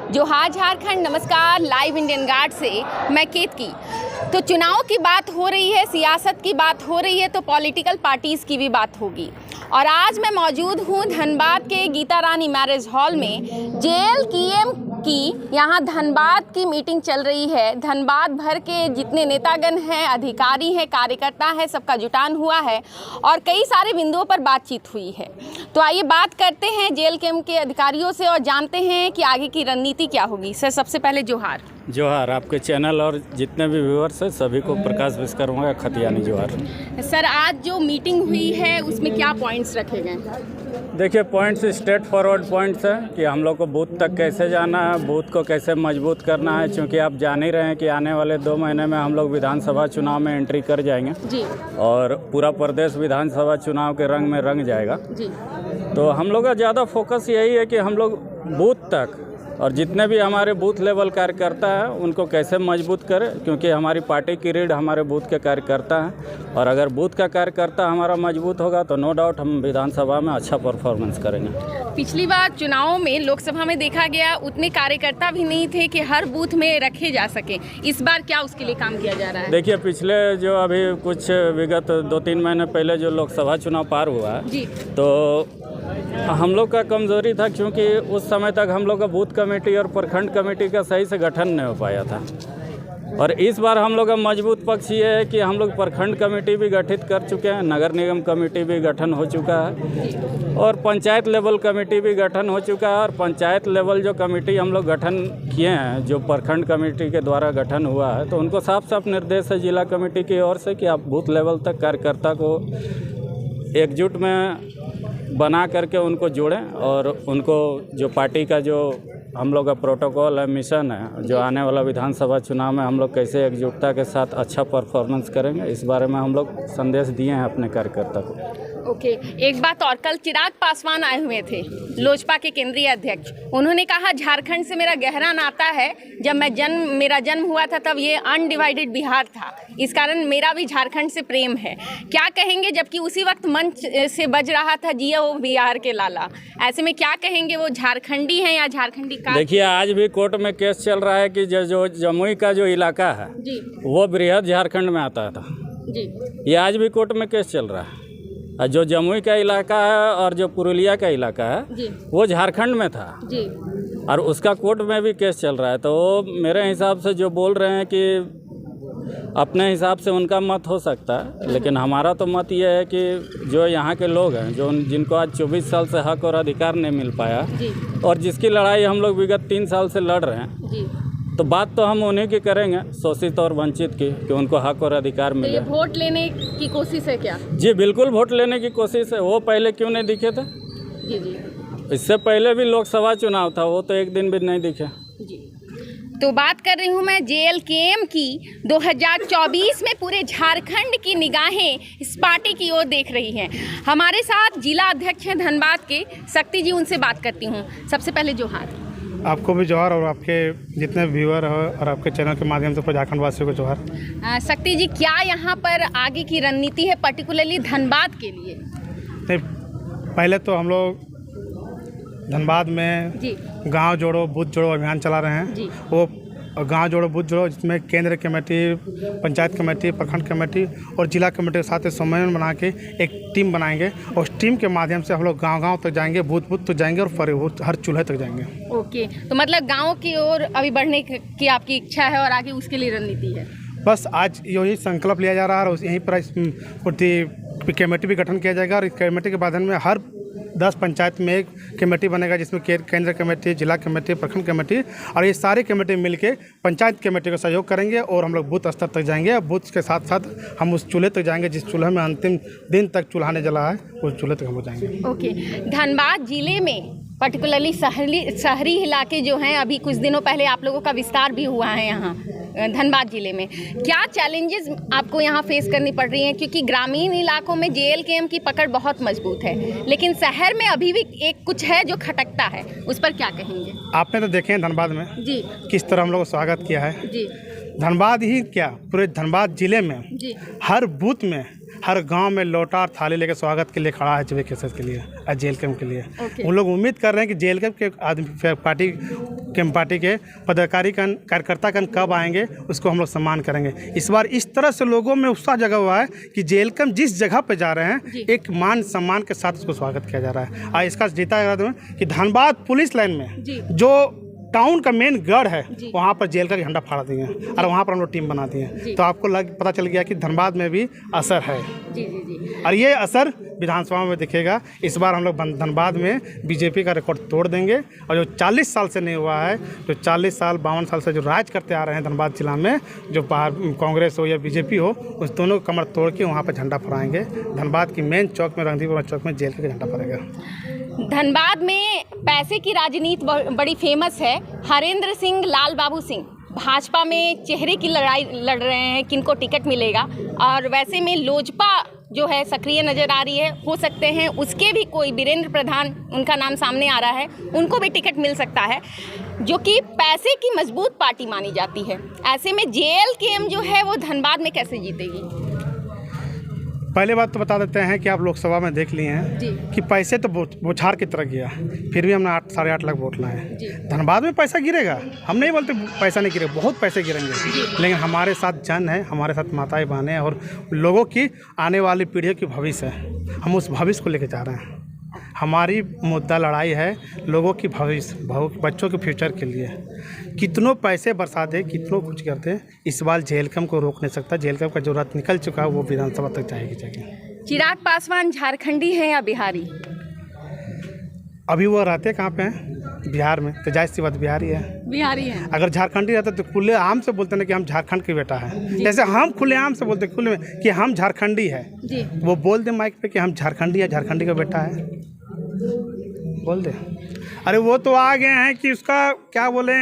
जोहार झारखंड, नमस्कार। Live Indian guard से मैं केतकी। तो चुनाव की बात हो रही है, सियासत की बात हो रही है, तो पॉलिटिकल पार्टीज़ की भी बात होगी। और आज मैं मौजूद हूँ धनबाद के गीता रानी मैरिज हॉल में। JLKM की यहाँ धनबाद की मीटिंग चल रही है। धनबाद भर के जितने नेतागण हैं, अधिकारी हैं, कार्यकर्ता हैं, सबका जुटान हुआ है और कई सारे बिंदुओं पर बातचीत हुई है। तो आइए बात करते हैं JLKM के अधिकारियों से और जानते हैं कि आगे की रणनीति क्या होगी। सर, सबसे पहले जोहार। जोहार। आपके चैनल और जितने भी व्यूअर्स हैं सभी को प्रकाश विश्वकर्मा का खतियानी जोहार। सर, आज जो मीटिंग हुई है उसमें क्या पॉइंट्स रखे गए? देखिए, पॉइंट्स स्ट्रेट फॉरवर्ड पॉइंट्स हैं कि हम लोग को बूथ तक कैसे जाना है, बूथ को कैसे मजबूत करना है, क्योंकि आप जान ही रहे हैं कि आने वाले 2 महीने में हम लोग विधानसभा चुनाव में एंट्री कर जाएंगे जी। और पूरा प्रदेश विधानसभा चुनाव के रंग में रंग जाएगा जी। तो हम लोग का ज़्यादा फोकस यही है कि हम लोग बूथ तक और जितने भी हमारे बूथ लेवल कार्यकर्ता हैं उनको कैसे मजबूत करें, क्योंकि हमारी पार्टी की रीढ़ हमारे बूथ के कार्यकर्ता हैं। और अगर बूथ का कार्यकर्ता हमारा मजबूत होगा तो नो डाउट हम विधानसभा में अच्छा परफॉर्मेंस करेंगे। पिछली बार चुनाव में लोकसभा में देखा गया उतने कार्यकर्ता भी नहीं थे कि हर बूथ में रखे जा सके। इस बार क्या उसके लिए काम किया जा रहा है? देखिए, पिछले जो अभी कुछ विगत 2-3 महीने पहले जो लोकसभा चुनाव पार हुआ है तो हम लोग का कमज़ोरी था, क्योंकि उस समय तक हम लोग का बूथ कमेटी और प्रखंड कमेटी का सही से गठन नहीं हो पाया था। और इस बार हम लोग का मजबूत पक्ष ये है कि हम लोग प्रखंड कमेटी भी गठित कर चुके हैं, नगर निगम कमेटी भी गठन हो चुका है और पंचायत लेवल कमेटी भी गठन हो चुका है। और पंचायत लेवल जो कमेटी हम लोग गठन किए हैं, जो प्रखंड कमेटी के द्वारा गठन हुआ है, तो उनको साफ साफ निर्देश है जिला कमेटी की ओर से कि आप बूथ लेवल तक कार्यकर्ता को एकजुट में बना करके उनको जोड़ें और उनको जो पार्टी का जो हम लोग का प्रोटोकॉल है, मिशन है, जो आने वाला विधानसभा चुनाव में हम लोग कैसे एकजुटता के साथ अच्छा परफॉर्मेंस करेंगे, इस बारे में हम लोग संदेश दिए हैं अपने कार्यकर्ता को। ओके, एक बात और, कल चिराग पासवान आए हुए थे, लोजपा के केंद्रीय अध्यक्ष। उन्होंने कहा झारखंड से मेरा गहरा नाता है, जब मेरा जन्म हुआ था तब ये अनडिवाइडेड बिहार था, इस कारण मेरा भी झारखंड से प्रेम है। क्या कहेंगे, जबकि उसी वक्त मंच से बज रहा था जियो बिहार के लाला, ऐसे में क्या कहेंगे, वो झारखंडी हैं या झारखंडी का? देखिए, आज भी कोर्ट में केस चल रहा है कि जो जमुई का जो इलाका है जी, वो बृहद झारखंड में आता था जी। ये आज भी कोर्ट में केस चल रहा है। जो जमुई का इलाका है और जो पुरुलिया का इलाका है जी, वो झारखंड में था जी। और उसका कोर्ट में भी केस चल रहा है। तो वो मेरे हिसाब से जो बोल रहे हैं कि अपने हिसाब से उनका मत हो सकता है, लेकिन हमारा तो मत ये है कि जो यहाँ के लोग हैं, जो जिनको आज 24 साल से हक और अधिकार नहीं मिल पाया जी, और जिसकी लड़ाई हम लोग विगत 3 साल से लड़ रहे हैं जी, तो बात तो हम उन्हीं की करेंगे, शोषित और वंचित की, कि उनको हक और अधिकार मिले। तो वोट लेने की कोशिश है क्या? जी बिल्कुल, वोट लेने की कोशिश है। वो पहले क्यों नहीं दिखे थे? जी जी, इससे पहले भी लोकसभा चुनाव था, वो तो एक दिन भी नहीं दिखे जी। तो बात कर रही हूँ मैं JLKM की। 2024 में पूरे झारखंड की निगाहें इस पार्टी की ओर देख रही हैं। हमारे साथ जिला अध्यक्ष हैं धनबाद के शक्ति जी, उनसे बात करती हूँ। सबसे पहले जोहार। आपको भी जोहार और आपके जितने व्यूअर हो और आपके चैनल के माध्यम से झारखंड वासियों को जोहार। शक्ति जी, क्या यहाँ पर आगे की रणनीति है पर्टिकुलरली धनबाद के लिए? नहीं, पहले तो हम लोग धनबाद में गांव जोड़ो बूथ जोड़ो अभियान चला रहे हैं जी। वो गांव जोड़ो बूथ जोड़ो, जिसमें केंद्र कमेटी, पंचायत कमेटी, प्रखंड कमेटी और जिला कमेटी के साथ समन्वय बना के एक टीम बनाएंगे और उस टीम के माध्यम से हम लोग गांव-गांव तक जाएंगे, बूथ तक जाएंगे और हर चूल्हे तक जाएंगे। ओके, तो मतलब गाँव की ओर अभी बढ़ने की आपकी इच्छा है और आगे उसके लिए रणनीति है? बस आज यही संकल्प लिया जा रहा है और यहीं पर कमेटी भी गठन किया जाएगा और इस कमेटी के माध्यम में हर 10 पंचायत में एक कमेटी बनेगा, जिसमें केंद्र कमेटी, जिला कमेटी, प्रखंड कमेटी और ये सारी कमेटी मिलके पंचायत कमेटी का सहयोग करेंगे और हम लोग बूथ स्तर तक जाएंगे। बूथ के साथ साथ हम उस चूल्हे तक जाएंगे जिस चूल्हे में अंतिम दिन तक चूल्हाने जला है, उस चूल्हे तक हम जाएंगे। ओके, धनबाद जिले में पर्टिकुलरली शहरी इलाके जो हैं, अभी कुछ दिनों पहले आप लोगों का विस्तार भी हुआ है यहाँ धनबाद जिले में, क्या चैलेंजेस आपको यहाँ फेस करनी पड़ रही हैं? क्योंकि ग्रामीण इलाकों में JLKM की पकड़ बहुत मजबूत है, लेकिन शहर में अभी भी एक कुछ है जो खटकता है, उस पर क्या कहेंगे? आपने तो देखे हैं धनबाद में जी किस तरह हम लोग को स्वागत किया है जी। धनबाद ही क्या, पूरे धनबाद जिले में हर बूथ में, हर गांव में लोटा और थाली लेकर स्वागत के लिए खड़ा है जेबी केसर के लिए और जेल कैम्प के लिए। वो लोग उम्मीद कर रहे हैं कि जेल कैम्प के आदमी पार्टी के पदाधिकारी कार्यकर्ता कब आएंगे, उसको हम लोग सम्मान करेंगे। इस बार इस तरह से लोगों में उत्साह जगा हुआ है कि जेल कैम्प जिस जगह पे जा रहे हैं एक मान सम्मान के साथ उसको स्वागत किया जा रहा है। और इसका जीता कि धनबाद पुलिस लाइन में जो टाउन का मेन गढ़ है वहाँ पर जेल का झंडा फाड़ दिए और वहाँ पर हम लोग टीम बना दिए। तो आपको पता चल गया कि धनबाद में भी असर है और ये असर विधानसभा में दिखेगा। इस बार हम लोग धनबाद में बीजेपी का रिकॉर्ड तोड़ देंगे और जो 40 साल से नहीं हुआ है, जो 40 साल 52 साल से जो राज करते आ रहे हैं धनबाद जिला में, जो कांग्रेस हो या बीजेपी हो, उस दोनों कमर तोड़ के वहाँ पर झंडा फहराएंगे। धनबाद की मेन चौक में, रणदीपुरा चौक में जेल का झंडा फहराएगा। धनबाद में पैसे की राजनीति बड़ी फेमस है। हरेंद्र सिंह, लाल बाबू सिंह भाजपा में चेहरे की लड़ाई लड़ रहे हैं किनको टिकट मिलेगा, और वैसे में लोजपा जो है सक्रिय नज़र आ रही है। हो सकते हैं उसके भी कोई वीरेंद्र प्रधान, उनका नाम सामने आ रहा है, उनको भी टिकट मिल सकता है, जो कि पैसे की मजबूत पार्टी मानी जाती है। ऐसे में जेएलकेएम जो है वो धनबाद में कैसे जीतेगी? पहले बात तो बता देते हैं कि आप लोकसभा में देख लिए हैं कि पैसे तो बौछार की तरह गिरा, फिर भी हमने 8-8.5 लाख वोट लाए। धनबाद में पैसा गिरेगा, हम नहीं बोलते पैसा नहीं गिरेगा, बहुत पैसे गिरेंगे, लेकिन हमारे साथ जन है, हमारे साथ माताएं बहनें और लोगों की आने वाली पीढ़ियों की भविष्य है। हम उस भविष्य को लेकर जा रहे हैं। हमारी मुद्दा लड़ाई है लोगों की भविष्य, बच्चों के फ्यूचर के लिए। कितनों पैसे बरसा दे, कितनों कुछ करते, इस बार जेल कैम्प को रोक नहीं सकता। जेल कैम्प का जो रथ निकल चुका है वो विधानसभा तक जाएगी। चिराग पासवान झारखंडी है या बिहारी? अभी वो रहते कहाँ पे हैं? बिहार में। तो जाहिर सी बात बिहारी है। अगर झारखंडी रहते तो खुले आम से बोलते ना कि हम झारखंड के बेटा है। जैसे हम खुले आम से बोलते खुले में कि हम झारखंडी है, वो बोल दे माइक पे कि हम झारखंडी है, झारखंडी का बेटा है, बोल दे। अरे वो तो आ गए हैं कि उसका क्या बोले,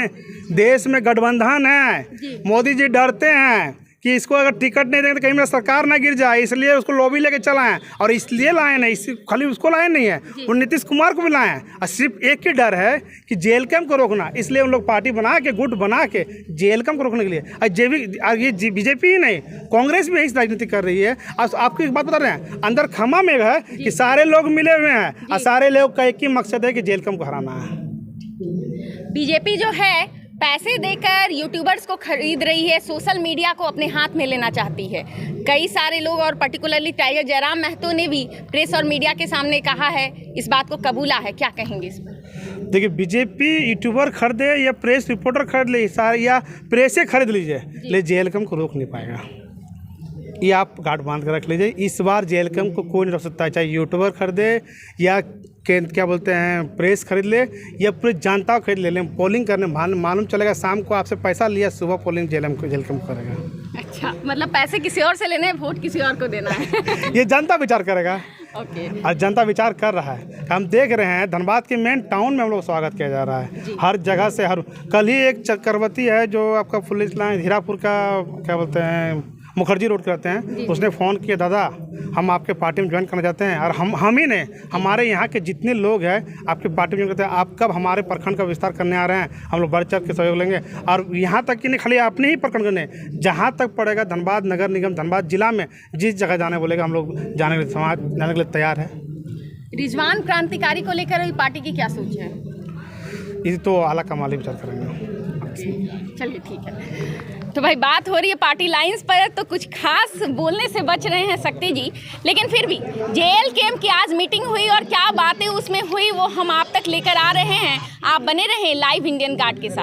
देश में गठबंधन है, मोदी जी डरते हैं कि इसको अगर टिकट नहीं देंगे तो कहीं मेरा सरकार ना गिर जाए, इसलिए उसको लॉबी लेके चलाए हैं। और इसलिए लाए नहीं, खाली उसको लाए नहीं है, वो नीतीश कुमार को भी लाए हैं। और सिर्फ एक ही डर है कि जेल कैम्प को रोकना, इसलिए उन लोग पार्टी बना के, गुट बना के जेल कैम्प को रोकने के लिए। और ये बीजेपी ही नहीं, कांग्रेस भी यही राजनीति कर रही है। और आपको एक बात बता रहे हैं, अंदर खमा में है कि सारे लोग मिले हुए हैं और सारे लोग का एक ही मकसद है कि जेल कैम्प को हराना है। बीजेपी जो है पैसे देकर यूट्यूबर्स को खरीद रही है, सोशल मीडिया को अपने हाथ में लेना चाहती है। कई सारे लोग और पर्टिकुलरली टाइगर जयराम महतो ने भी प्रेस और मीडिया के सामने कहा है, इस बात को कबूला है। क्या कहेंगे इस पर? देखिए, बीजेपी यूट्यूबर खरीदे या प्रेस रिपोर्टर खरीद ले या प्रेसे खरीद लीजिए, ले जेल कैम्प को रोक नहीं पाएगा। ये आप गांठ बांध कर रख लीजिए। इस बार जेल कैम्प को कोई नहीं रोक सकता, चाहे यूट्यूबर खरीदे या क्या बोलते हैं प्रेस खरीद ले या पूरी जनता खरीद ले। पोलिंग करने मालूम चलेगा, शाम को आपसे पैसा लिया, सुबह पोलिंग जेल कैम्प करेगा। अच्छा, मतलब पैसे किसी और से लेने हैं, वोट किसी और को देना है। ये जनता विचार करेगा। ओके। और जनता विचार कर रहा है। हम देख रहे हैं धनबाद के मेन टाउन में हम लोग स्वागत किया जा रहा है, हर जगह से। कल ही एक चक्रवर्ती है जो आपका पुलिस लाइन हीरापुर का क्या बोलते हैं मुखर्जी रोड करते हैं, उसने फ़ोन किया, दादा हम आपके पार्टी में ज्वाइन करना चाहते हैं। और हम ही ने, हमारे यहाँ के जितने लोग हैं आपके पार्टी में ज्वाइन करते हैं, आप कब हमारे प्रखंड का विस्तार करने आ रहे हैं, हम लोग बढ़ चढ़ के सहयोग लेंगे। और यहाँ तक कि नहीं खाली अपने ही प्रखंड करने, जहाँ तक पड़ेगा धनबाद नगर निगम, धनबाद जिला में जिस जगह जाने बोलेगा हम लोग जाने के लिए तैयार है। रिजवान क्रांतिकारी को लेकर पार्टी की क्या सोच है? ये तो आला कमाली विचार करेंगे। चलिए ठीक है। तो भाई बात हो रही है पार्टी लाइंस पर, तो कुछ खास बोलने से बच रहे हैं शक्ति जी, लेकिन फिर भी जेल कैम्प की आज मीटिंग हुई और क्या बातें उसमें हुई वो हम आप तक लेकर आ रहे हैं। आप बने रहें लाइव इंडियन गार्ड के साथ।